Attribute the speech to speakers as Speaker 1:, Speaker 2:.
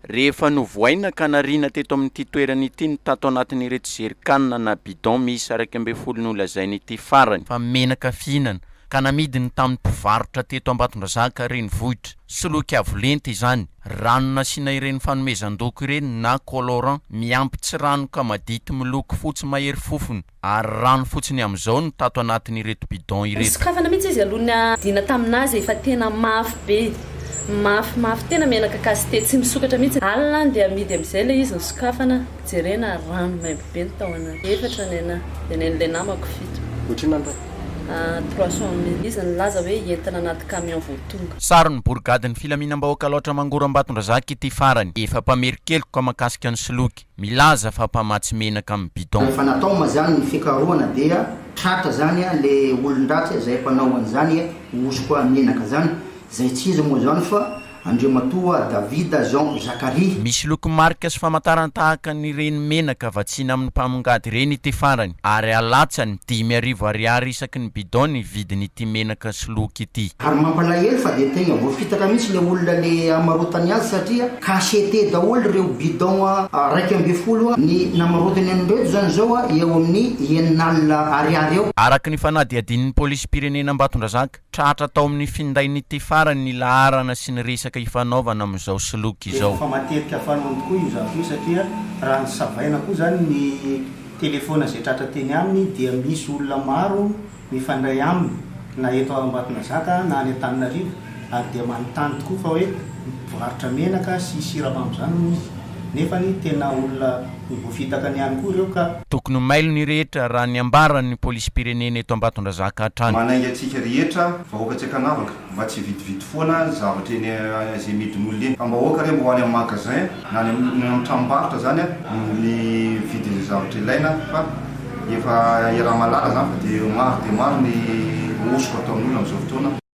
Speaker 1: Rehefa novoaina ka narina teto amin'ity toerana ity ny tato anatin'ireto zerikanina na bidon misy 2.5 no lazain'ity farany fa menaka fihinana ka namidiny tamin'ny mpivarotra teto Ambatondrazaka renivohitra. Soloky avolenta izany, rano nasiana ireny fanomezan-doko ireny na colorant miampy tsy rano ka madity miloko fotsy mahery fofony ary rano fotsiny amin'izao no tato anatin'ireto bidon ireto.
Speaker 2: Sokafana mihitsy izy aloha dina taminazy efa tena mafy be. Mafy tena menaka kasite tsy misokatra mihitsy. Alina dia amidy amin'izay le izy sokafana jerena rano maimbo be ny tao anaty. Efatra nena dia nen'ilay namako fito.
Speaker 3: Ohatrin'andro
Speaker 2: 300 000 izy nilaza hoe entina anaty camion voatonga.
Speaker 1: Sarony Bourgadin'ny filaminam-bahoaka loatra Mangoro Ambatondrazaka ity farany. Efa mpamerikeliko ka mahakasika ny soloky. Milaza fa mpamatsy menaka amin'ny bidon.
Speaker 4: Rehefa natao ma zany ny fikarohana dia tratra zany le olon-dratsy izay mpanao an'izany osoko menaka zany zay tsy izy moa zany fa Andriamatoa David Jean Zakaria.
Speaker 1: Misy loko marika sy famantarana tahaka ny reny menaka vatsina amin'ny mpamongady reny ity farany ary alatsany 5,000 ariary isaky ny bidon ny vidiny ity menaka soloky ity.
Speaker 4: Ary mampalahelo fa dia tegna voafitaka mihitsy le olona le amarotany azy satria kasete daholo reo bidon 2.5 ny namarotany an'ireto zany zao eo amin'ny 9,000 ariary eo.
Speaker 1: Araka ny fanadihadin'ny polisy pirenena Ambatondrazaka, tratra tao amin'ny findainy ity farany ny laharana sy ny resaka ifanaovana amin'izao soloky izao.
Speaker 3: Fa matetika fanao tokoa io zany satria raha ny savaina koa zany ny telefona izay tratra teny aminy dia misy olona maro mifandray aminy na eto Ambatondrazaka na any Antananarivo ary dia manontany tokoa fa hoe mivarotra menaka sy siramamy zany izy nefa ny tena olona voafitaka ny ihany koa ireo ka
Speaker 1: tokony mailo ny rehetra raha ny ambaran'ny polisy pirenena eto Ambatondrazaka hatrany.
Speaker 5: Manainga antsika rehetra vahoaka tsy akanavaka mba tsy vidividy foana zavatra eny izay midin'olona eny. Fa mba hoaka re mba ho any amin'ny magasin na ny amin'ny tranombarotra zany ny vidin'ny zavatra ilaina fa efa raha malala zany fa dia maro ny osoko atao amin'olona amin'izao fotoana.